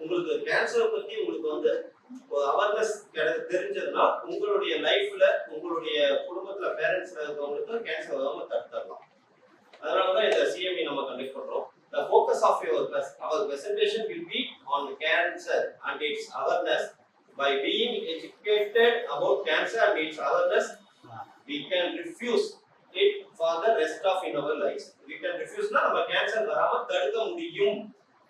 உங்களுக்கு கேன்சர் பத்தி உங்களுக்கு வந்து அவேர்னஸ் தெரிஞ்சதுன்னா உங்களுடைய லைஃப்ல உங்களுடைய குடும்பத்துல பேரண்ட்ஸ்ல இருக்கவங்களுக்கு கேன்சர் வராம தடுத்துடலாம். அதனாலதான் இந்த சிஎம்இ நம்ம கண்டக்ட் பண்றோம். The focus of our presentation will be on cancer and its awareness. By being educated about cancer and its awareness, we can refuse it for the rest of in our lives. We can refuse na நம்ம cancer வராம தடுக்க முடியும்.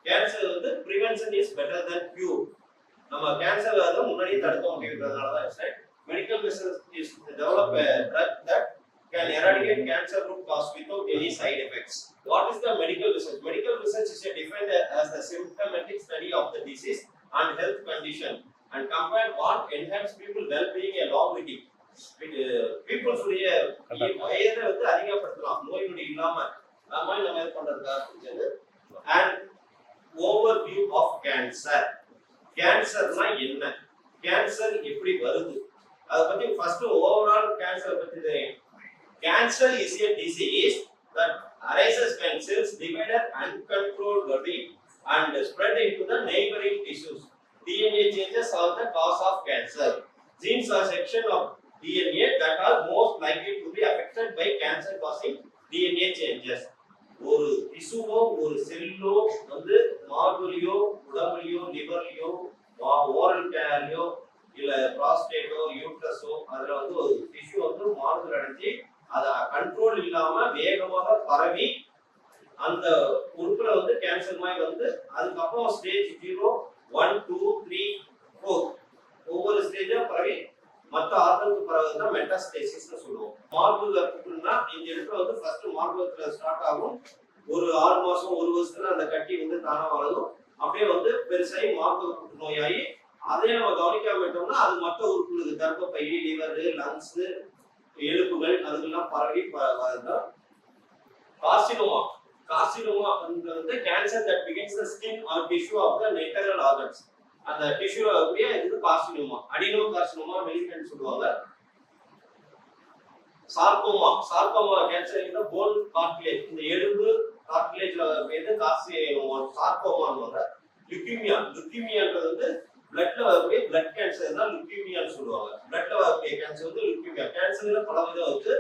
Cancer வந்து prevention is better than cure. நம்ம cancer வரத முன்னாடியே தடுக்க முடியும்ன்றதால தான் sir medical research is develop a drug that can eradicate cancer root cause without any side effects. What is the medical research? Medical research is defined as the symptomatic study of the disease and health condition and compare what enhance people well-being and longevity. People உடைய வயதை வந்து அதிகப்படுத்தலாம் நோய் நொடி இல்லாம நம்ம என்ன பண்றதுக்காக and overview of cancer. கேன்சர்னா என்ன, கேன்சர் எப்படி வருது, அத பத்தி ஃபர்ஸ்ட் ஓவரால் கேன்சர் பத்தி தெரியும். Cancer is a disease that arises when cells divide uncontrollably and spread into the neighboring tissues. DNA changes are the cause of cancer. Genes are section of DNA that are most likely to be affected by cancer causing DNA changes. ஒரு டிஷ்யூவோ ஒரு Cello வந்து மார்புலியோ உடம்புலியோ லிவர்லியோ oral கேனலியோ இல்ல ப்ராஸ்டேட்டோ யூட்ரஸோ அதுல வந்து ஒரு tissue வந்து மார்புல அடைஞ்சு அதை கண்ட்ரோல் இல்லாம வேகமாக பரவி அந்த உறுப்புல வந்து கேன்சர் மாதிரி வந்து அதுக்கப்புறம் ஸ்டேஜ் 0, 1, 2, 3, 4 ஒவ்வொரு ஸ்டேஜா பரவி மற்ற ஆர்கனுக்கு பரவுதுன்னா மெட்டாஸ்டேசிஸ்னு சொல்லுவோம். மார்புல புற்றுனா இந்த இடத்துல வந்து ஃபர்ஸ்ட் மார்பகத்துல ஸ்டார்ட் ஆகும். ஒரு 6 மாசம் 1 வருஷத்துல அந்த கட்டி வந்து தானா வளரும். அப்படியே வந்து பெருசாகி மார்பக புற்றுநோயாகி அதே நம்ம கவனிக்காம விட்டோம்னா அது மற்ற உறுப்புகளுக்கு கர்ப்பப்பை, லிவர், லங்ஸ், எலும்புகள் அதுக்கெல்லாம் பரவி வருதுதான் கார்சினோமா. கார்சினோமா வந்து cancer that begins the skin or tissue of the internal organs. அந்த டிஷ்யூல அப்படியே இது கார்சினோமா. அடினோ கார்சினோமா மெலிக்னன்ட் சொல்லுவாங்க. சார்கோமா. சார்கோமா கேன்சர் இந்த போன் கார்டிலேஜ், இந்த எலும்பு கார்டிலேஜ்ல வந்து கார்சினோமா சார்கோமான்னு. லுக்கீமியா. லுக்கீமியான்றது வந்து பிளட்ல வரக்கூடிய பிளட் கேன்சர் தான் லுக்கீமியான்னு சொல்லுவாங்க. பிளட்ல வரக்கூடிய கேன்சர் வந்து லுக்கீமியா. கேன்சர்ல பல விதம் இருக்கு.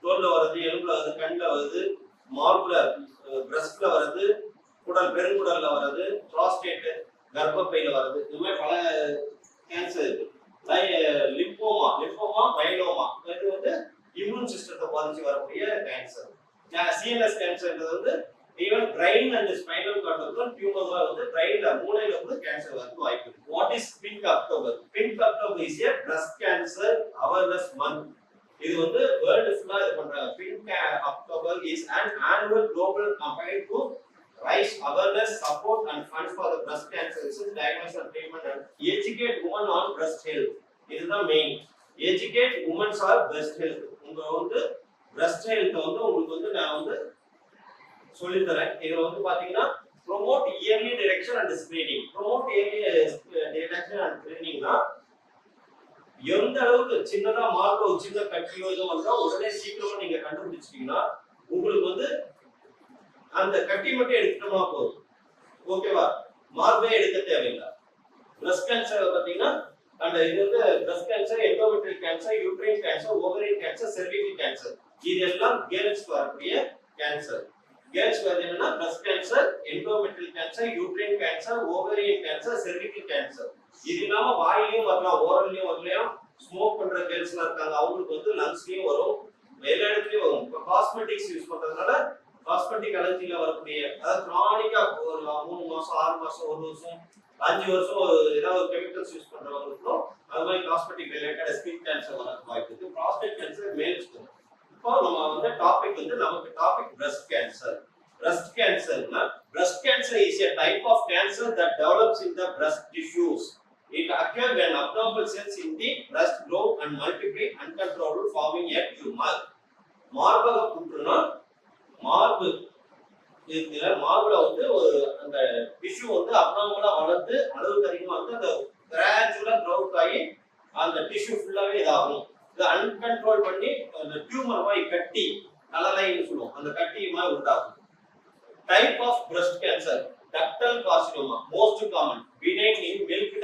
தோல்ல வருது, எலும்புல வருது, கண்ணுல வருது, மார்புல பிரஸ்ட்ல வருது, குடல் பெருங்குடல்ல வருது, ப்ராஸ்டேட் கர்ப்பப்பையில வருது. இது மாதிரி பல கேன்சர் இருக்கு. லிம்போமா, லிம்போமா, மைலோமா இது வந்து இம்யூன் சிஸ்டத்தை பாதிச்சு வரக்கூடிய கேன்சர். சிஎன்எஸ் கேன்சர்ன்றது வந்து ஈவன் பிரெயின் அண்ட் ஸ்பைனல் கார்டுக்கும் டியூமர்ல வந்து பிரெயின்ல மூளையில வந்து கேன்சர் வரதுக்கு வாய்ப்பு இருக்கு. What is pink October? Pink October is a breast cancer awareness month. இது வந்து வேர்ல்ட் ஃபுல்லா இது பண்றாங்க. Pink October is an annual global campaign to raise awareness, support and funds for the breast cancer research, diagnosis and treatment and educate women on breast health. இதுதான் main. educate women on breast health. உங்க வந்து breast health வந்து உங்களுக்கு வந்து நான் வந்து சொல்லி தரேன். இதுல வந்து பாத்தீங்கன்னா promote yearly detection and screening. promote yearly detection and screening னா எந்த அளவுக்கு சின்னதா மார்போ சின்ன கட்டியோ ஏதோ வந்தா உடனே சீக்கிரமா நீங்க கண்டுபிடிச்சிட்டீங்கன்னா உங்களுக்கு வந்து அந்த கட்டி மட்டும் எடுத்துட்டோமா போதும். ஓகேவா? மார்பே எடுக்க தேவையில்லை. பிரஸ்ட் கேன்சர் பாத்தீங்கன்னா அந்த இது வந்து breast cancer, endometrial cancer, uterine cancer, ovarian cancer, cervical cancer இதெல்லாம் கேர்ள்ஸ்க்கு வரக்கூடிய கேன்சர். கேர்ள்ஸ்க்கு வந்து என்னன்னா breast cancer, endometrial cancer, uterine cancer, ovarian cancer, cervical cancer. இது இல்லாம வாயிலையும் வரலாம், ஓரல்லையும் வரலாம். ஸ்மோக் பண்ற கேர்ள்ஸ்லாம் இருக்காங்க, அவங்களுக்கு வந்து லங்ஸ்லயும் வரும், எல்லா இடத்துலயும் வரும். இப்போ காஸ்மெட்டிக்ஸ் யூஸ் பண்றதுனால காஸ்மெட்டிக் அலர்ஜில வரக்கூடிய அதாவது கிரானிக்கா ஒரு 3 மாசம் 6 மாசம் 1 வருஷம் 5 வருஷம் ஏதாவது கெமிக்கல்ஸ் யூஸ் பண்றவங்களுக்கும் அது மாதிரி காஸ்மெட்டிக் ரிலேட்டட் ஸ்கின் கேன்சர் வரதுக்கு வாய்ப்பு இருக்கு. ப்ராஸ்டேட் கேன்சர் மேல்ஸ்க்கு. இப்போ நம்ம வந்து டாபிக் வந்து நமக்கு டாபிக் பிரஸ்ட் கேன்சர். பிரஸ்ட் கேன்சர்னா breast cancer is a type of cancer that develops in the breast tissues. It occurs when abnormal cells in the breast grow and multiply uncontrollably, forming a tumor. மார்பக புற்றுனா மார்பு இதுல மார்புல வந்து ஒரு அந்த tissue வந்து அப்நார்மலா வளர்ந்து அளவுக்கு அதிகமா வந்து அந்த கிராஜுவலா க்ரோத் ஆகி அந்த டிஷ்யூ ஃபுல்லாவே இதாகும். இதை அன்கண்ட்ரோல் பண்ணி அந்த டியூமர் மாதிரி கட்டி கலலைன்னு சொல்லுவோம், அந்த கட்டி மாதிரி உண்டாகும். Type of breast cancer ductal carcinoma most common, benign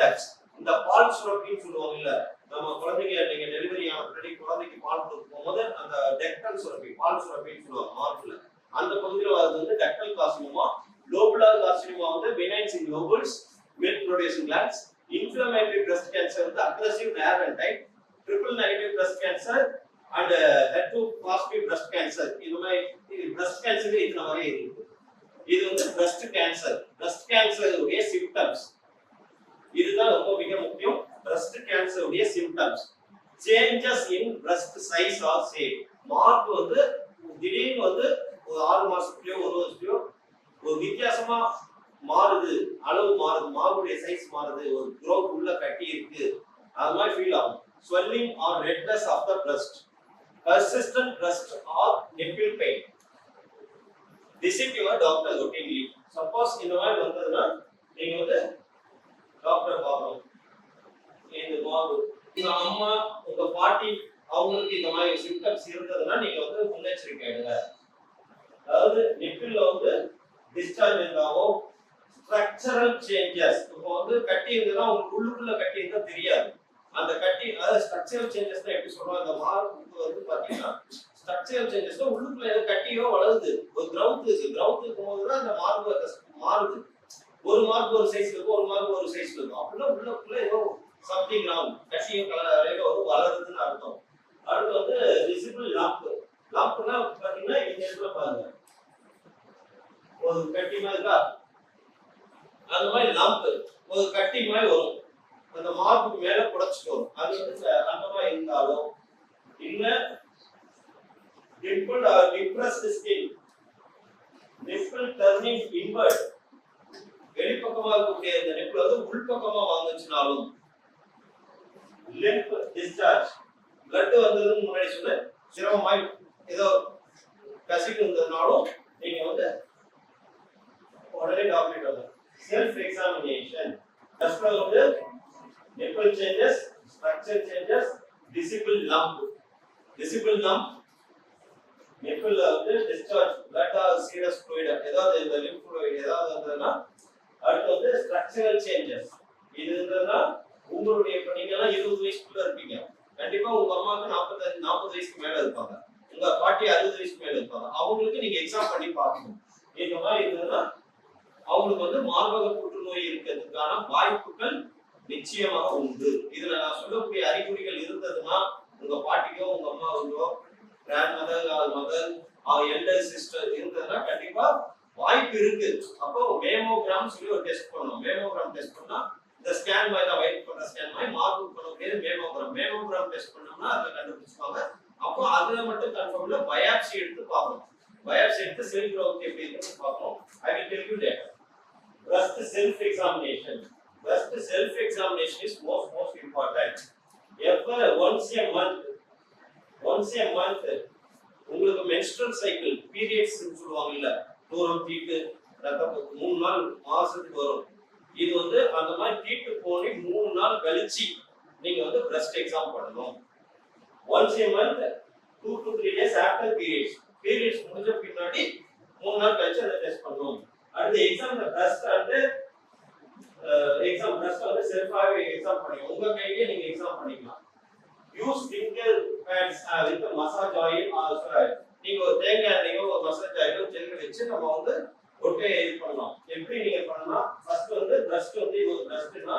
ducts. இந்த பால் சுரப்பின்னு சொல்லுவாங்க இல்ல, நம்ம குழந்தைங்க நீங்க டெலிவரி ஆன பின்னாடி குழந்தைக்கு பால் கொடுக்க போகும்போது அந்த டெக்டல் சுரப்பி, பால் சுரப்பின்னு சொல்லுவாங்க மார்புல, அந்த பகுதியில் வரது வந்து டக்டல் கார்சினோமா. லோபுலார் கார்சினோமா வந்து benign in lobules, milk producing glands. Inflammatory breast cancer வந்து aggressive narrowing type. Triple negative breast cancer and HER2 positive breast cancer. இது மாதிரி breast cancer இந்த மாதிரி இருக்கு. இது வந்து breast cancer. breast cancer உடைய symptoms. இதுதான் ரொம்ப மிக முக்கியம். breast cancer உடைய symptoms. Changes in breast size or shape. Mark வந்து திடீர்னு வந்து ஒரு 6 மாசத்துலயோ 1 வருஷத்துலயோ ஒரு வித்தியாசமா மாறுது, அளவு மாறுது, மார்புடைய சைஸ் மாறுது, ஒரு growth உள்ள கட்டி இருக்கு, அது மாதிரி ஃபீல் ஆகும். swelling or redness of the breast, persistent breast or nipple pain. Visit your doctor routinely. Suppose இந்த மாதிரி வந்ததுன்னா நீங்க வந்து டாக்டர் பார்க்கணும். இந்த மார்பு உங்க அம்மா உங்க பாட்டி அவங்களுக்கு இந்த மாதிரி சிம்டம்ஸ் இருந்ததுன்னா நீங்க வந்து முன்னெச்சரிக்கை எடுங்க. அதாவது நிப்பிள்ல வந்து டிஸ்சார்ஜ் இருந்தாலும் ஸ்ட்ரக்சரல் சேஞ்சஸ், இப்போ வந்து கட்டி இருந்ததுன்னா உங்களுக்கு உள்ளுக்குள்ள கட்டி இருந்தா தெரியாது. அந்த கட்டி அதாவது ஸ்ட்ரக்சரல் சேஞ்சஸ் தான் எப்படி சொல்றோம், அந்த மார்புக்கு வந்து பாத்தீங்கன்னா ஸ்ட்ரக்சரல் சேஞ்சஸ் உள்ளுக்குள்ள ஏதோ கட்டியோ வளருது, ஒரு கிரவுத் இருக்கு, கிரவுத் இருக்கும்போது தான் அந்த மார்பு மாறுது. ஒரு மார்பு ஒரு சைஸ்ல இருக்கும், ஒரு மார்பு ஒரு சைஸ்ல இருக்கும், அப்படின்னா உள்ளுக்குள்ள ஏதோ சம்திங் ராங், கட்டியும் கலரையோ வந்து வளருதுன்னு அர்த்தம். அடுத்து வந்து விசிபிள் லாம்ப். லாம்ப்னா பாத்தீங்கன்னா இந்த இடத்துல பாருங்க ஒரு கட்டி மாதிரி இருக்கா, அந்த மாதிரி லாம்ப் ஒரு கட்டி மாதிரி வரும், அந்த மார்புக்கு மேல புடைச்சிட்டு வரும். அது வந்து அந்த மாதிரி இருந்தாலும் இல்ல dimpled or depressed skin, nipple turning inward, வெளிப்பக்கமா இருக்கக்கூடிய இந்த நெப்பிள் வந்து உள்பக்கமா வாங்குச்சுனாலும், limp discharge, blood வந்ததுக்கு முன்னாடி சொன்ன சிரமமாய் ஏதோ கசிக்கு இருந்ததுனாலும் நீங்க வந்து உடனே டாக்டர் வந்து செல்ஃப் எக்ஸாமினேஷன். ஃபர்ஸ்ட்ல வந்து nipple changes, structure changes, visible lump. Visible lump, nipple வந்து discharge, blood or serous fluid, ஏதாவது இந்த lymph fluid ஏதாவது இருந்ததுன்னா. அடுத்து வந்து structural changes. இது இருந்ததுன்னா உங்களுடைய இப்ப நீங்க எல்லாம் 20 வயசுக்குள்ள இருப்பீங்க, கண்டிப்பா உங்க அம்மாவுக்கு 40 வயசுக்கு மேல இருப்பாங்க, உங்க பாட்டி 60 வயசுக்கு மேல இருப்பாங்க, அவங்களுக்கு நீங்க எக்ஸாம் பண்ணி பார்க்கணும். இந்த மாதிரி இருந்ததுன்னா அவங்களுக்கு வந்து மார்பக புற்றுநோய் இருக்கிறதுக்கான வாய்ப்புகள் நிச்சயமாக உண்டு. இதுல நான் சொல்லக்கூடிய அறிகுறிகள் இருந்ததுன்னா உங்க பாட்டிக்கோ உங்க அம்மாவுக்கோ grandmother mother elder sister இருந்ததுன்னா கண்டிப்பா வாய்ப்பு இருக்கு. அப்போ மேமோகிராம் சொல்லி ஒரு டெஸ்ட் பண்ணணும். மேமோகிராம் டெஸ்ட் பண்ணா இந்த ஸ்கேன் மாதிரி தான், வெயிட் பண்ற ஸ்கேன் மாதிரி மார்புக்கு பண்ணக்கூடிய மேமோகிராம். மேமோகிராம் டெஸ்ட் பண்ணோம்னா அதை கண்டுபிடிச்சுப்பாங்க. அப்போ அதுல மட்டும் கன்ஃபார்ம் இல்ல, பயாப்சி எடுத்து பார்க்கணும். பயாப்சி எடுத்து செல் growth எப்படி இருக்குன்னு பார்க்கணும். I will tell you that. Breast self examination. Breast self examination is most important. Ever once a month உங்களுக்கு menstrual cycle periods சொல்லுவாங்க இல்ல, தூரம் தீட்டு ரத்தம் 3 நாள் மாசத்துக்கு வரும். இது வந்து அந்த மாதிரி தீட்டு போனி 3 நாள் கழிச்சு நீங்க வந்து breast exam பண்ணணும். Once a month 2 to 3 days after periods முடிஞ்ச பின்னாடி 3 நாள் கழிச்சு அதை டெஸ்ட் பண்ணணும். அடுத்து எக்ஸாம் breast வந்து breast வந்து செல்ஃபாவே எக்ஸாம் பண்ணி உங்க கையிலே நீங்க எக்ஸாம் பண்ணிக்கலாம். Use finger pads with massage oil or நீங்க ஒரு தேங்காய் எண்ணெயோ ஒரு மசாஜ் ஆயிலோ ஜெல் வச்சு நம்ம வந்து ஒட்டே இது பண்ணலாம். எப்படி நீங்க பண்ணலாம், ஃபர்ஸ்ட் வந்து breast வந்து இது ஒரு breastனா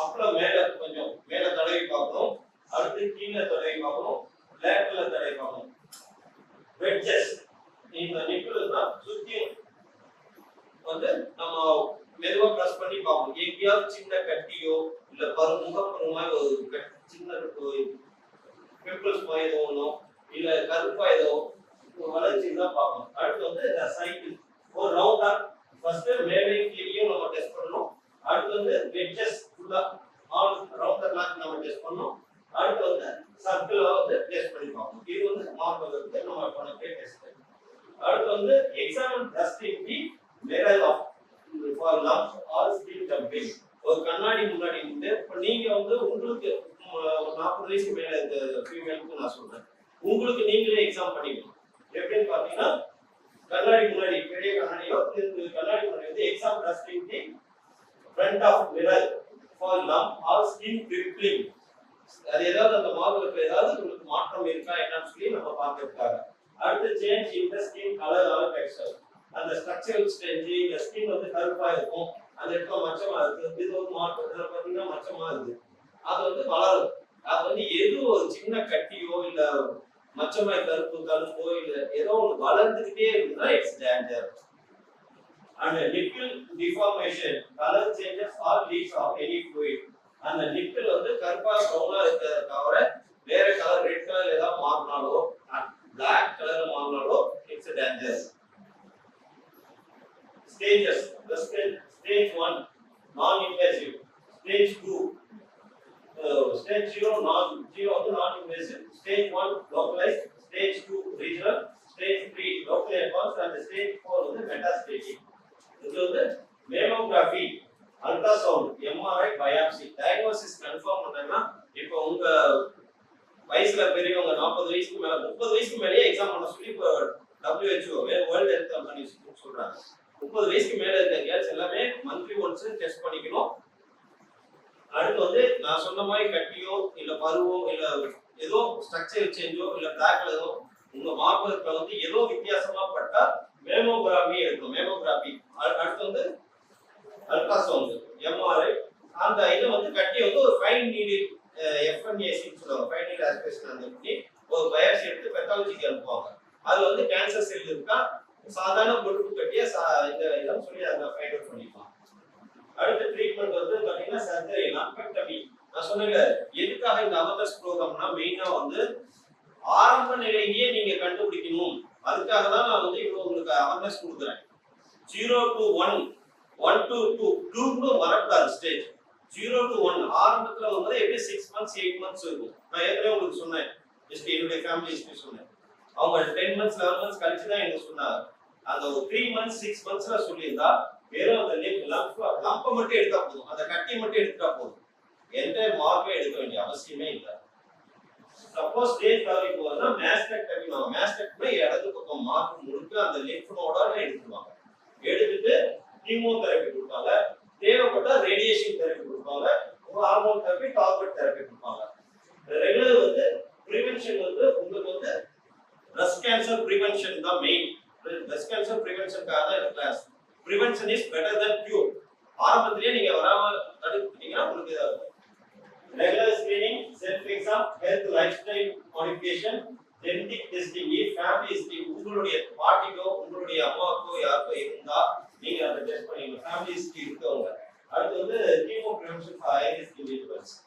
அப்புறம் மேல கொஞ்சம் மேல தடவி பார்க்கணும், அடுத்து கீழே தடவி பார்க்கணும், லேட்டரல்ல தடவி பார்க்கணும். வெட்ஜஸ் இந்த நிப்பிள்னா சுத்தி வந்து நம்ம மெதுவா பிரஸ் பண்ணி பார்க்கணும். எங்கேயாவது சின்ன கட்டியோ இல்ல முகப்பரு மாதிரி ஒரு சின்ன பிம்பிள்ஸ் மாதிரி ஏதோ ஒன்றும் இல்ல கருப்பா ஏதோ வளர்ச்சி தான் பார்க்கணும். அடுத்து வந்து சைக்கிள் ஒரு ரவுண்டா ஃபர்ஸ்ட் மேலே கீழே நம்ம டெஸ்ட் பண்ணணும். அடுத்து வந்து வெட்ஜஸ் ஃபுல்லா ஆல் ரவுண்டர் லாக் நம்ம டெஸ்ட் பண்ணணும். அடுத்து வந்து சர்க்கிளா வந்து டெஸ்ட் பண்ணி பார்க்கணும். இது வந்து மார்பகத்துக்கு நம்ம பண்ணக்கூடிய டெஸ்ட். அடுத்து வந்து example breast in the mirror of for lumps or skin dimpling. ஒரு கண்ணாடி முன்னாடி நின்று இப்போ நீங்க வந்து உங்களுக்கு 40 வயசுக்கு மேல இருக்க ஃபீமேலுக்கு நான் சொல்றேன், உங்களுக்கு நீங்களே எக்ஸாம் பண்ணிக்கணும். எப்படின்னு பாத்தீங்கன்னா கண்ணாடி முன்னாடி பெரிய கண்ணாடியோ கண்ணாடி முன்னாடி வந்து exam breast in the front of mirror for lump or skin pimpling. அது ஏதாவது அந்த மார்பகத்துல ஏதாவது உங்களுக்கு மாற்றம் இருக்கா என்னன்னு சொல்லி நம்ம பார்த்துருக்காங்க. அடுத்து change in the skin colour or texture. அந்த ஸ்ட்ரக்சரல் சேஞ்ச், இந்த ஸ்கின் வந்து கருப்பா இருக்கும், அந்த இடத்துல மச்சமா இருக்கு, இது ஒரு மாற்றம், இதுல பாத்தீங்கன்னா மச்சமா இருக்கு, அது வந்து வளரும். அது வந்து எது ஒரு சின்ன கட்டியோ இல்ல மச்சமாய் கருப்போ இல்ல ஏதோ ஒன்று வளர்ந்துகிட்டே இருக்குன்னா it's danger. And nipple deformation, color changes or leaks of any fluid. அந்த nipple வந்து கருப்பா ப்ரௌனா இருக்கிறத தவிர வேற கலர் ரெட் கலர் ஏதாவது மாறினாலோ black கலர்ல மாறினாலோ it's a danger. Stages. The stage 1 non invasive, stage 2 stage 0 non invasive, stage 1 localized, stage 2 regional, stage 3 locally advanced and stage 4 வந்து metastatic. இது வந்து mammography, ultrasound, MRI, biopsy diagnosis confirm பண்ணா இப்போ உங்க வயசுல பெரியவங்க 40 வயசுக்கு மேல 30 வயசுக்கு மேலேயே எக்ஸாம் பண்ண சொல்லி இப்போ WHO வேர்ல்ட் ஹெல்த் ஆர்கனைசேஷன் சொல்றாங்க. 30 வயசுக்கு மேல இருக்க கேர்ள்ஸ் எல்லாமே மந்த்லி ஒன்ஸ் டெஸ்ட் பண்ணிக்கணும். அடுத்து வந்து நான் சொன்ன மாதிரி கட்டியோ இல்ல பருவோ இல்ல ஏதோ ஸ்ட்ரக்சர் சேஞ்சோ இல்ல பிளாக் ஏதோ உங்க மார்பகத்துல வந்து ஏதோ வித்தியாசமா பட்டா மேமோகிராஃபி எடுக்கணும். மேமோகிராஃபி அடுத்து வந்து அல்ட்ராசவுண்ட், எம்ஆர்ஐ. அந்த இதை வந்து கட்டி வந்து ஒரு ஃபைன் நீடில் எஃப்என்ஏசின்னு சொல்லுவாங்க, ஃபைன் நீடில் ஆஸ்பிரேஷன் அந்த பண்ணி ஒரு பயாப்சி எடுத்து பெத்தாலஜிக்கு அனுப்புவாங்க. அது வந்து கேன்சர் செல் இருக்கா சாதாரண பொறுப்பு கட்டிய இந்த இதெல்லாம் சொல்லி அதை ஃபைண்ட் அவுட் பண்ணிக்கலாம். அடுத்த ட்ரீட்மெண்ட் வந்து பாத்தீங்கன்னா சர்ஜரி, லம்பெக்டமி. நான் சொன்னேன்ல எதுக்காக இந்த அவேர்னஸ் ப்ரோக்ராம்னா மெயினா வந்து ஆரம்ப நிலையிலேயே நீங்க கண்டுபிடிக்கணும். அதுக்காக தான் நான் வந்து இப்போ உங்களுக்கு அவேர்னஸ் கொடுக்குறேன். 0 to 1, 1 to 2, 2 க்கு வரக்கூடாது ஸ்டேஜ். 0 to 1 ஆரம்பத்துல வந்து எப்படி 6 months 8 months இருக்கும். நான் ஏற்கனவே உங்களுக்கு சொன்னேன், ஜஸ்ட் என்னுடைய ஃபேமிலி ஹிஸ்டரி சொன்னேன். அவங்க 10 months 11 months கழிச்சு தான் எனக்கு சொன்னாங்க. அந்த ஒரு 3 months 6 monthsல சொல்லியிருந்தா வெறும் அந்த லம்ப மட்டும் எடுத்தா போதும், அந்த கட்டி மட்டும் எடுத்தா போதும், எந்த மார்பே எடுக்க வேண்டிய அவசியமே இல்லை. சப்போஸ் ஸ்டேஜ் கவரிங் போகுதுன்னா மாஸ்டெக்டமி. மாஸ்டெக்டமி இடது பக்கம் மார்பு முழுக்க அந்த லிம்ஃப் நோடோட எடுத்துருவாங்க. எடுத்துட்டு கீமோதெரபி கொடுப்பாங்க, தேவைப்பட்டா ரேடியேஷன் தெரபி கொடுப்பாங்க, ஹார்மோன் தெரபி, டார்கெட் தெரபி கொடுப்பாங்க. ரெகுலர் வந்து ப்ரிவென்ஷன் வந்து உங்களுக்கு வந்து பிரஸ்ட் கேன்சர் ப்ரிவென்ஷன் தான் மெயின். பிரஸ்ட் கேன்சர் ப்ரிவென்ஷனுக்காக தான் இந்த class. Prevention is better than cure. ஆரம்பத்திலேயே நீங்க வராம தடுத்துட்டீங்கன்னா உங்களுக்கு இதா இருக்கும். Regular screening, self exam, health lifestyle modification, genetic testing, family history. உங்களுடைய பாட்டிக்கோ உங்களுடைய அம்மாவுக்கோ யாருக்கோ இருந்தா நீங்க அதை டெஸ்ட் பண்ணிக்கணும். ஃபேமிலி ஹிஸ்டரி இருக்கவங்க. அடுத்து வந்து chemo prevention for high risk individuals.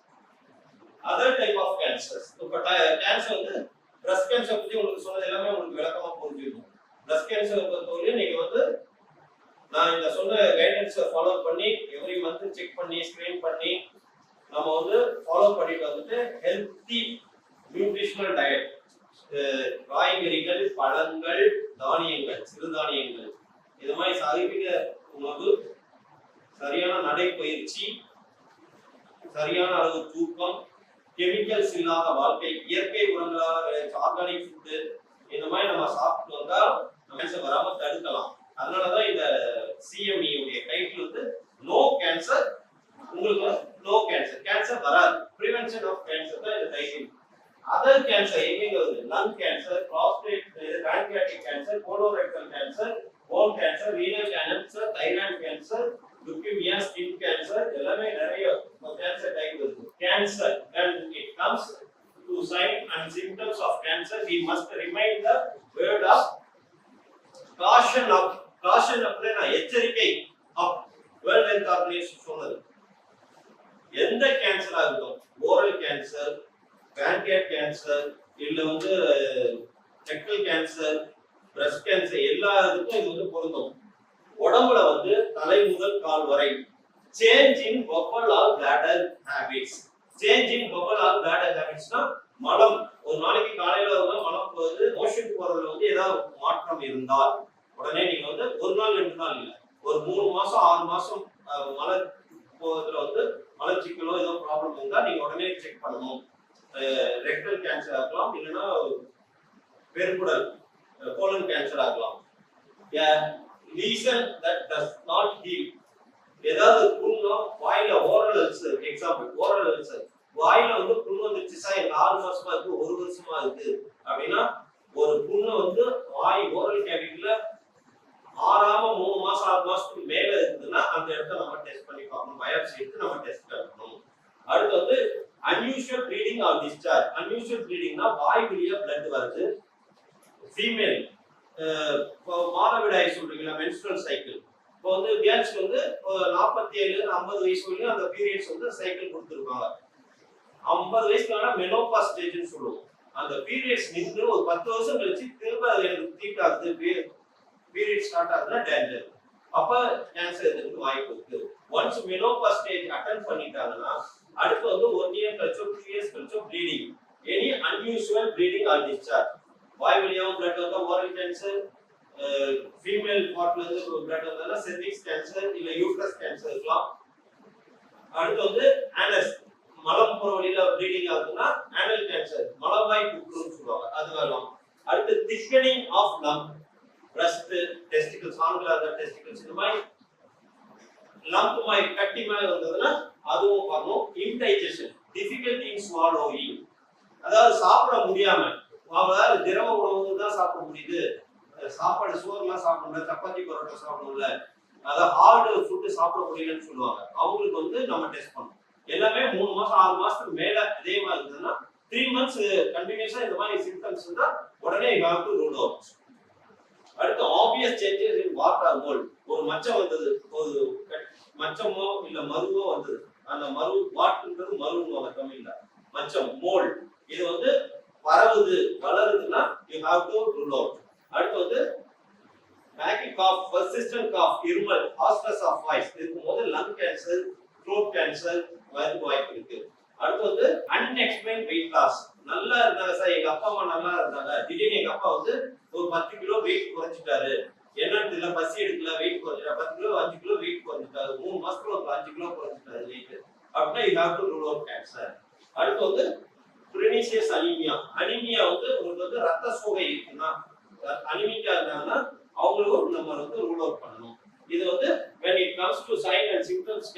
Other type of cancers. இப்போ கேன்சர் வந்து பிரஸ்ட் கேன்சர் பத்தி உங்களுக்கு சொன்னது எல்லாமே உங்களுக்கு விளக்கமா புரிஞ்சிருக்கும். பிரஸ்ட் கேன்சர் பொறுத்தவரையும் நீங்க வந்து நான் இந்த சொன்ன கைடன்ஸை ஃபாலோ பண்ணி எவ்ரி மந்த் செக் பண்ணி ஸ்கிரீன் பண்ணி நம்ம வந்து ஃபாலோ பண்ணிட்டு வந்துட்டு ஹெல்த்தி நியூட்ரிஷனல் டயட், காய்கறிகள், பழங்கள், தானியங்கள், சிறுதானியங்கள், இது மாதிரி சாகிவிக உணவு, சரியான நடைப்பயிற்சி, சரியான அளவு தூக்கம், கெமிக்கல்ஸ் இல்லாத வாழ்க்கை, இயற்கை உரங்களாக ஆர்கானிக் ஃபுட்டு, இந்த மாதிரி நம்ம சாப்பிட்டு வந்தா கேன்சர் வராம தடுக்கலாம். அதனாலதான் இந்த சிஎம்இ உடைய டைட்டில் வந்து நோ கேன்சர். உங்களுக்கு நோ கேன்சர், கேன்சர் வராது, பிரிவென்ஷன் ஆஃப் கேன்சர் தான் இந்த டைட்டில். அதர் கேன்சர் எங்க வருது? Lung cancer, prostate, pancreatic cancer, colorectal cancer, bone cancer, renal cancer, thyroid cancer, leukaemia, skin cancer, எல்லாமே நிறைய கேன்சர் டைப் வருது. Cancer when it comes to signs and symptoms of cancer, we must remind the word of caution. Of caution அப்படினா எச்சரிக்கை of world health organisation சொன்னது. எந்த கேன்சரா இருக்கட்டும், oral cancer, பேன்கிரியாட் cancer, இல்ல வந்து ரெக்டல் கேன்சர், பிரஸ்ட் கேன்சர், எல்லாத்துக்கும் இது வந்து பொருந்தும். உடம்புல வந்து தலை முதல் கால் வரை change in bowel or bladder habits. Change in bowel or bladder ஹாபிட்ஸ்னா மலம், ஒரு நாளைக்கு காலையில வந்து மலம் போகுது, மோஷன் போறதுல வந்து ஏதாவது மாற்றம் இருந்தால் உடனே நீங்க வந்து ஒரு நாள் 2 நாள் இல்ல, ஒரு 3 மாசம் 6 மாசம் மலை போறதுல வந்து மலச்சிக்கலோ ஏதோ ப்ராப்ளம் இருந்தா நீங்க உடனே செக் பண்ணணும். ரெக்டல் கேன்சர் ஆகலாம், இல்லைன்னா பெருங்குடல் கோலன் கேன்சர் ஆகலாம். Lesion that does not heel, ஏதாவது புண் புண்ணும் வாயில oral ulcer, example oral ulcer, வாயில வந்து புண்ணு வந்துருச்சு சார் எனக்கு 6 மாசமா இருக்கு 1 வருஷமா இருக்கு அப்படின்னா ஒரு புண்ணு வந்து வாய் ஓரல் கேவிட்டில ஆறாம 3 மாசம் 6 மாசத்துக்கு மேல இருக்குதுன்னா அந்த இடத்த நம்ம டெஸ்ட் பண்ணி பார்க்கணும், பயாப்சி எடுத்து நம்ம டெஸ்ட் பண்ணணும். அடுத்து வந்து unusual bleeding or discharge. Unusual ப்ளீடிங்னா வாய் வழியா பிளட் வருது. ஃபீமேல் மாதவிடாய் சொல்றீங்களா, மென்ஸ்ட்ரல் சைக்கிள். இப்போ வந்து கேர்ள்ஸ்க்கு வந்து 47 50 வயசு வரையும் அந்த பீரியட்ஸ் வந்து சைக்கிள் கொடுத்துருப்பாங்க. 50 வயசுக்கான மெனோபாஸ் ஸ்டேஜ்னு சொல்லுவோம். அந்த பீரியட்ஸ் நின்று ஒரு 10 வருஷம் கழிச்சு திரும்ப அது எனக்கு ட்ரீட் ஆகுது, பீரியட் ஸ்டார்ட் ஆகுதுன்னா டேஞ்சர். அப்ப கேன்சர் இருக்கிறதுக்கு வாய்ப்பு இருக்கு. ஒன்ஸ் மெனோபாஸ் ஸ்டேஜ் அட்டெண்ட் பண்ணிட்டாங்கன்னா அடுத்து வந்து 1 இயர் கழிச்சோ 2 இயர்ஸ் கழிச்சோ bleeding, any unusual bleeding or discharge, வாய் வழியாவும் பிளட் வந்தா ஓரல் கேன்சர், ஃபீமேல் பார்ட்ல இருந்து பிளட் வந்தா செர்விக்ஸ் கேன்சர் இல்ல யூட்ரஸ் கேன்சர் இருக்கலாம். அடுத்து வந்து ஆனஸ், மலம் போற வழியில ப்ளீடிங் ஆகுதுன்னா ஆனல் கேன்சர், மலவாய் புற்றுன்னு சொல்லுவாங்க, அது வரலாம். அடுத்து thickening of lump, breast, testicles, ஆண்களா இருந்தா டெஸ்டிகல்ஸ், இந்த மாதிரி லம்ப் மாதிரி கட்டி மாதிரி வந்ததுன்னா அதுவும் வரணும். இன்டைஜஷன், டிஃபிகல்டி இன் ஸ்வாலோயிங், அதாவது சாப்பிட முடியாம, அதாவது திரவ உணவு தான் சாப்பிட முடியுது, சாப்பாடு சோறுலாம் சாப்பிட முடியல, சப்பாத்தி பரோட்டா சாப்பிடணும்ல, அதாவது ஹார்டு ஃபுட்டு சாப்பிட முடியலன்னு சொல்லுவாங்க. அவங்களுக்கு வந்து நம்ம டெஸ்ட் பண்ணணும். எல்லாமே 3 மாசம் 6 மாசத்துக்கு மேல இதே மாதிரி இருந்ததுன்னா 3 months கண்டினியூஸா இந்த மாதிரி சிம்டம்ஸ் இருந்தா உடனே you have to rule out. அடுத்து obvious changes in wart or mole. ஒரு மச்சம் வந்தது, ஒரு மச்சமோ இல்ல மருவோ வந்தது, அந்த மரு வாட்டுன்றது மருன்னு தமிழ்ல மச்சம் மோல்ட், இது வந்து பரவுது வளருதுன்னா you have to rule out. அடுத்து வந்து பேக்கி காஃப், பர்சிஸ்டன்ட் காஃப், இருமல், ஹார்ஸ்னஸ் ஆஃப் வாய்ஸ் இருக்கும்போது லங் கேன்சர், த்ரோட் கேன்சர் வரதுக்கு வாய்ப்பு இருக்கு. அடுத்து வந்து அன்எக்ஸ்பிளைன்ட் வெயிட் லாஸ். நல்லா இருந்தாங்க சார், எங்க அப்பா அம்மா நல்லா இருந்தாங்க, திடீர்னு எங்க அப்பா வந்து ஒரு 10 கிலோ வெயிட் குறைஞ்சிட்டாரு, என்னன்னு தெரியல, பசி எடுக்கல, வெயிட் குறைஞ்சிட்டாரு, 10 கிலோ 5 கிலோ வெயிட் குறைஞ்சிட்டாரு, 3 மாசத்துல ஒரு 5 கிலோ குறைஞ்சிட்டாரு வெயிட் அப்படின்னா you have to rule out cancer. அடுத்து வந்து பிரினிசியஸ் அனீமியா. அனீமியா வந்து உங்களுக்கு வந்து ரத்த சோகை இருக்குன்னா, அனீமிக்கா இருந்தாங்கன்னா அவங்களுக்கு நம்ம வந்து ரூல் அவுட் பண்ணணும். இது வந்து when it comes to sign and symptoms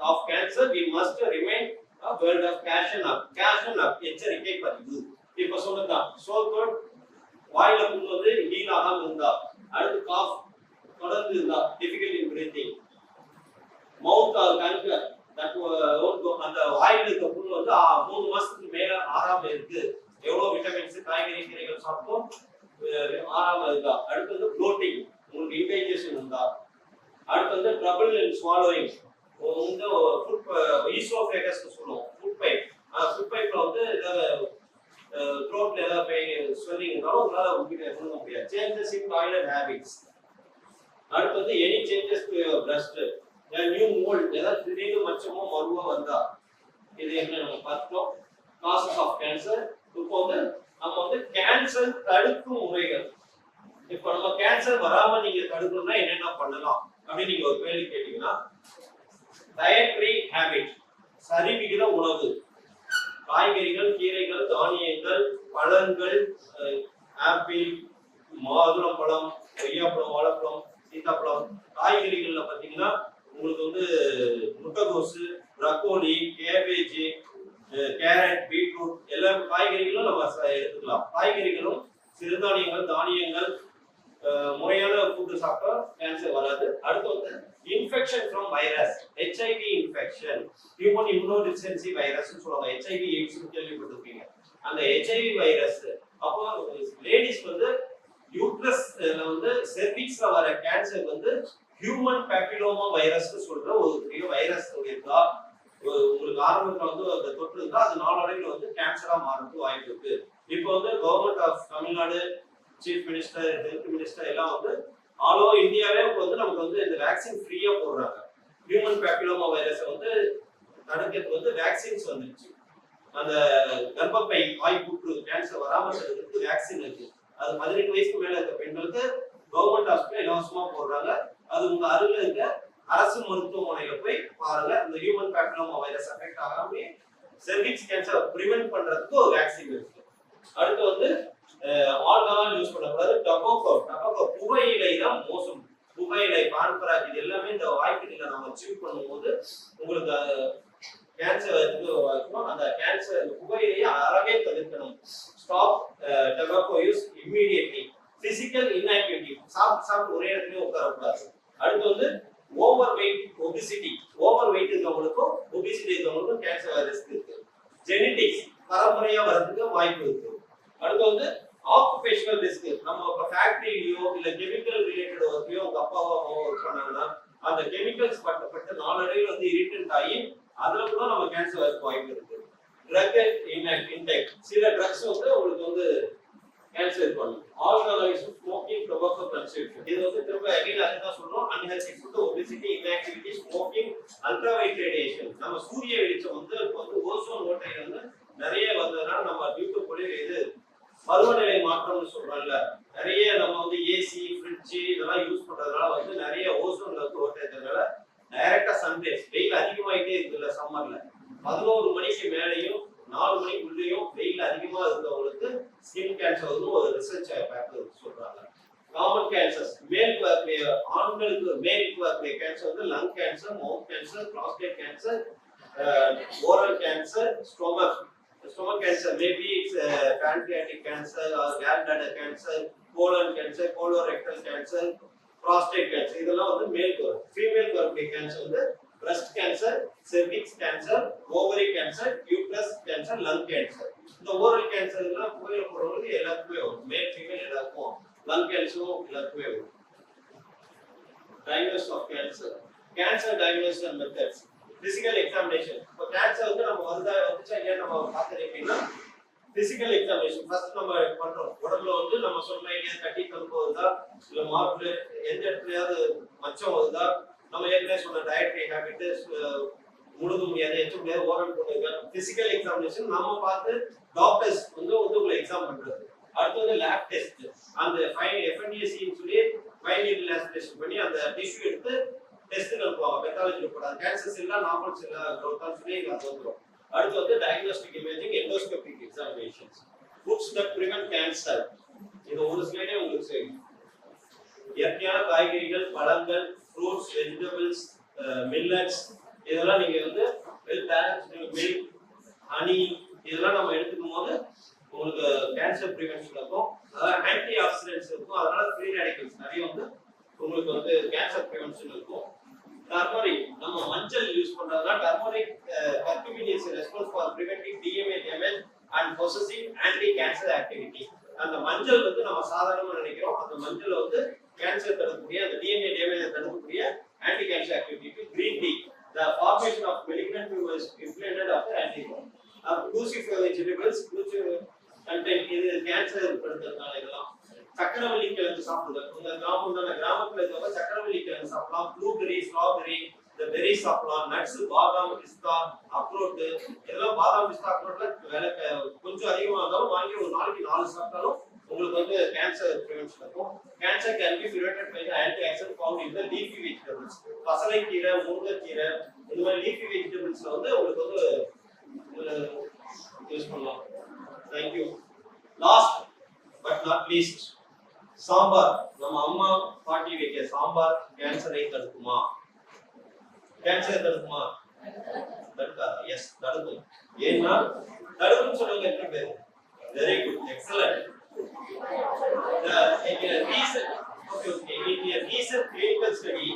of cancer we must remain a word of caution up, எச்சரிக்கை பதிவு. இப்ப சொன்னதா சோல்கோட் வாயில புண்ணு வந்து ஹீல் ஆகாம இருந்தா, அடுத்து காஃப் தொடர்ந்து இருந்தா, difficult in breathing, mouth or canker that அந்த வாயில இருக்க புண்ணு வந்து 3 மாசத்துக்கு மேல ஆறாம இருக்கு, எவ்வளவு விட்டமின்ஸ் காய்கறி கீரைகள் சாப்பிட்டோம் ஆறாம இருக்கா, அடுத்து வந்து ப்ளோட்டிங், உங்களுக்கு இன்டைஜஷன் இருந்தா, அடுத்து வந்து ட்ரபிள் இன் ஸ்வாலோயிங், வந்து ஃபுட் ஈசோஃபேகஸ் சொல்லுவோம், ஃபுட் பைப்ல வந்து ஏதாவது த்ரோட்ல ஏதாவது பெயின் ஸ்வெல்லிங் இருந்தாலும் உங்களால முழுங்க முடியாது. Changes in toilet habits. அடுத்து வந்து any changes to your breast, new mole, ஏதாவது திடீர்னு மச்சமோ மருவோ வந்தா, இது என்ன நம்ம பார்த்தோம் காசஸ் ஆஃப் கேன்சர். இப்போ வந்து நம்ம வந்து கேன்சர் தடுக்கும் முறைகள், இப்போ நம்ம கேன்சர் வராம நீங்க தடுக்கணும்னா என்னென்ன பண்ணலாம் அப்படின்னு நீங்க ஒரு கேள்வி கேட்டீங்கன்னா, டயட்ரி ஹேபிட், சரிவிகித உணவு, காய்கறிகள், கீரைகள், தானியங்கள், பழங்கள், ஆப்பிள், மாதுளம்பழம், கொய்யாப்பழம், வாழைப்பழம், சீத்தாப்பழம். காய்கறிகள்ல பாத்தீங்கன்னா உங்களுக்கு வந்து முட்டைகோசு, ப்ரக்கோலி, கேபேஜ், கேரட், பீட்ரூட், எல்லா காய்கறிகளும் நம்ம எடுத்துக்கலாம். காய்கறிகளும் சிறுதானியங்கள், தானியங்கள், முறையான ஃபுட் சாப்பிட்டா கேன்சர் வராது. அடுத்து வந்து infection from virus, HIV infection, human immunodeficiency virus சொல்லுவாங்க, ஹெச்ஐவி எய்ட்ஸ் கேள்விப்பட்டிருப்பீங்க. அந்த ஹெச்ஐவி வைரஸ் அப்போ லேடிஸ் வந்து யூட்ரஸ்ல வந்து செர்விக்ஸ்ல வர கேன்சர் வந்து ஹியூமன் பேப்பிலோமா வைரஸ் சொல்ற ஒரு பெரிய வைரஸ் இருக்கா, உங்களுக்கு ஆரம்பத்துல வந்து அந்த தொற்று இருந்தா அது நாளடைவில் வந்து கேன்சரா மாறதுக்கு வாய்ப்பு இருக்கு. இப்போ வந்து government of Tamil Nadu, chief minister, health minister எல்லாம் வந்து ஆல் ஓவர் இந்தியாவே வந்து நமக்கு வந்து இந்த வேக்சின் ஃப்ரீயா போடுறாங்க. ஹியூமன் பேப்பிலோமா வைரஸை வந்து தடுக்கிறதுக்கு வந்து வேக்சின்ஸ் வந்துருச்சு. அந்த கர்ப்பப்பை வாய்ப்புற்று கேன்சர் வராம தடுக்கிறதுக்கு வேக்சின் இருக்கு. அது 18 வயசுக்கு மேல இருக்க பெண்களுக்கு கவர்மெண்ட் ஹாஸ்பிட்டல் இலவசமா போடுறாங்க. அது உங்க அருகில் இருக்க அரசு மருத்துவமனையில போய் பாருங்க. இந்த ஹியூமன் பேப்பிலோமா வைரஸ் அஃபெக்ட் ஆகாம செர்விக்ஸ் கேன்சர் பிரிவென்ட் பண்றதுக்கு ஒரு வேக்சின் இருக்கு. அடுத்து வந்து ஆல்கஹால் யூஸ் பண்ணக்கூடாது. டொபாக்கோ புகையிலை தான் மோசம். புகையிலை, பான்பராக் இது எல்லாமே இந்த வாய்க்கிட்ட நம்ம சீவ் பண்ணும்போது உங்களுக்கு கேன்சர் இருக்கும். அந்த கேன்சர் புகையிலையை அறவே தவிர்க்கணும். Stop tobacco use immediately. Physical inactivity, சாப்பிட்டு ஒரே இடத்துல உட்காரக்கூடாது. அடுத்து வந்து overweight, obesity. Overweight இருக்கவங்களுக்கும் ஒபிசிட்டி இருக்கவங்களுக்கும் கேன்சர் ரிஸ்க் இருக்கு. ஜெனடிக்ஸ், பரம்பரையா வரதுக்கு வாய்ப்பு இருக்கு. அடுத்து வந்து ஆக்குபேஷனல் ரிஸ்க். நம்ம இப்ப ஃபேக்டரியிலயோ இல்ல கெமிக்கல் ரிலேட்டட் ஒர்க்லயோ உங்க அப்பாவோ ஒர்க் பண்ணாங்கன்னா அந்த கெமிக்கல்ஸ் பட்டு நாளடைவில் வந்து இரிட்டன்ட் ஆகி அதுல கூட நம்ம கேன்சர் வரதுக்கு வாய்ப்பு இருக்கு. ட்ரக் இன்டேக், சில ட்ரக்ஸ் வந்து உங்களுக்கு வந்து கேன்சர் பண்ணும். ஆல்கஹாலிசம், ஸ்மோக்கிங், டொபாக்கோ கன்சம்ப்ஷன் இது வந்து திரும்ப அகைன் அதுதான் சொல்றோம். Unhealthy food, obesity, inactivity, smoking, ultrawide radiation. நம்ம சூரிய வெளிச்சம் வந்து இப்போ வந்து ஓசோன் ஓட்டை வந்து நிறைய வந்ததுனால நம்ம டியூட்டு போல இது பருவநிலை மாற்றம்னு சொல்றோம்ல, நிறைய நம்ம வந்து ஏசி, ஃப்ரிட்ஜ் இதெல்லாம் யூஸ் பண்றதுனால வந்து நிறைய ஓசோன்ல வந்து ஓட்டை இருக்கிறதுனால டைரக்டா சன்ரைஸ், வெயில் அதிகமாயிட்டே இருக்குல்ல சம்மர்ல, 11 மணிக்கு மேலேயும் 4 மணிக்குள்ளேயும் வெயில் அதிகமா இருக்கவங்களுக்கு ஸ்கின் கேன்சர் வந்து ஒரு ரிசர்ச் பேப்பர் சொல்றாங்க. காமன் கேன்சர்ஸ், மேலுக்கு வரக்கூடிய ஆண்களுக்கு மேலுக்கு வரக்கூடிய கேன்சர் வந்து lung cancer, mouth cancer, prostate cancer, oral cancer, stomach cancer, maybe it's pancreatic cancer or gallbladder cancer, colon cancer, colorectal cancer, prostate cancer. இதெல்லாம் வந்து மேலுக்கு வரும். ஃபீமேலுக்கு வரக்கூடிய கேன்சர் வந்து breast cancer, cervix cancer, ovary cancer, uterus cancer, lung cancer. இந்த oral cancer எல்லாம் புகையில போடுறவங்களுக்கு எல்லாத்துக்குமே வரும். மேல் ஃபீமேல் எல்லாருக்கும் lung cancer எல்லாத்துக்குமே வரும். Diagnosis of cancer, cancer diagnosis methods, physical examination. இப்போ கேன்சர் வந்து நம்ம வந்துச்சா இல்லையா நம்ம பார்த்துருக்கீங்கன்னா physical examination ஃபர்ஸ்ட் நம்ம பண்றோம். உடம்புல வந்து நம்ம சொன்ன இல்லையா கட்டி கருப்பு வருதா இல்ல மார்பு எந்த இடத்துலயாவது மச்சம் வருதா, நம்ம ஏற்கனவே சொன்ன டயட்ரி ஹேபிட் முழுக முடியாது எச்ச முடியாது ஓரல் போடுங்க. physical examination நம்ம பார்த்து டாக்டர்ஸ் வந்து உங்களை எக்ஸாம் பண்றது. அடுத்து வந்து லேப் டெஸ்ட், அந்த FNAC சொல்லி ஃபைன் நீடில் ஆஸ்பிரேஷன் பண்ணி அந்த டிஷ்யூ எடுத்து டெஸ்ட் பண்ணுவாங்க. பெத்தாலஜி ரிப்போர்ட் கேன்சர் செல்லா நார்மல் செல்லா growth சொல்லி அது வந்துரும். அடுத்து வந்து diagnostic imaging, endoscopic examinations. Foods that prevent cancer, இது ஒரு ஸ்லைடே உங்களுக்கு செய்யும். இயற்கையான காய்கறிகள், பழங்கள், ஃப்ரூட்ஸ், வெஜிடபிள்ஸ், மில்லட்ஸ் இதெல்லாம் நீங்க வந்து வெல் பேலன்ஸ்டு மில்க், ஹனி இதெல்லாம் நம்ம எடுத்துக்கும் போது உங்களுக்கு கேன்சர் பிரிவென்ஷன் இருக்கும். அதாவது ஆன்டி ஆக்சிடென்ட்ஸ் இருக்கும். அதனால ஃப்ரீ ரேடிக்கல்ஸ் நிறைய வந்து உங்களுக்கு வந்து கேன்சர் பிரிவென்ஷன் இருக்கும். டர்மரிக், நம்ம மஞ்சள் யூஸ் பண்றதுனா turmeric curcumin is responsible for preventing DNA damage and possessing anti-cancer activity. அந்த மஞ்சள் வந்து நம்ம சாதாரணமா நினைக்கிறோம். அந்த மஞ்சள் வந்து கேன்சர் தடுக்கக்கூடிய அந்த DNA டேமேஜ் தடுக்கக்கூடிய anti cancer activity. Green tea, the formation of malignant tumors inflamed after antibiotic. crucifer vegetables which contain இது கேன்சர் தடுக்கிறதுனால இதெல்லாம். சக்கரவள்ளி கிழங்கு சாப்பிடுங்க. உங்க கிராமத்துல இருக்க சக்கரவள்ளி கிழங்கு சாப்பிடலாம். ப்ளூபெரி, ஸ்ட்ராபெரி இந்த பெரி சாப்பிடலாம். நட்ஸ், பாதாம், பிஸ்தா, அக்ரோட் இதெல்லாம் பாதாம், பிஸ்தா, அக்ரோட்ல விலை கொஞ்சம் அதிகமா இருந்தாலும் வாங்கி ஒரு நாளைக்கு 4 சாப்பிட்டாலும் உங்களுக்கு வந்து கேன்சர் பிரிவென்ஷன் இருக்கும். Cancer can be prevented by the antioxidant found in the leafy vegetables. பசலைக்கீரை, முருங்கைக்கீரை இந்த மாதிரி லீஃபி வெஜிடபிள்ஸ்ல வந்து உங்களுக்கு வந்து யூஸ் பண்ணலாம். Thank you. Last but not least, sambar. நம்ம அம்மா பாட்டி வைக்க சாம்பார் கேன்சரை தடுக்குமா? கேன்சர் தடுக்குமா? தடுக்காதா? எஸ், தடுக்கும். ஏன்னா தடுக்கும் சொல்றவங்க எத்தனை பேர்? Very good, excellent. In a recent clinical study,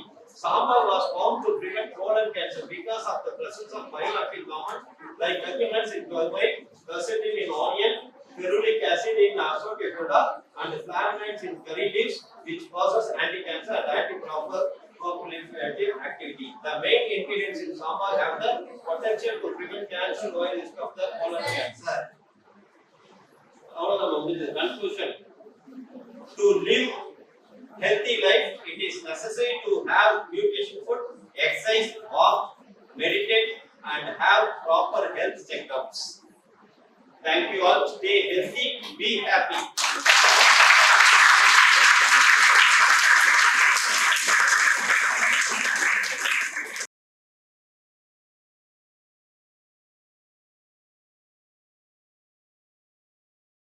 sambar was found to prevent colon cancer because of the presence of bile-active compounds like curcumins in turmeric, quercetin in onion, ferulic acid in asafoetida, and flavonoids in curry leaves, which causes anti-cancer and anti-proliferative activity. The main ingredients in sambar have the potential to prevent cancer while risk of the colon cancer. Conclusion: to live healthy life, it is necessary to have nutrition food, exercise, walk, meditate, and have proper health checkups. Thank you all. Stay healthy, be happy.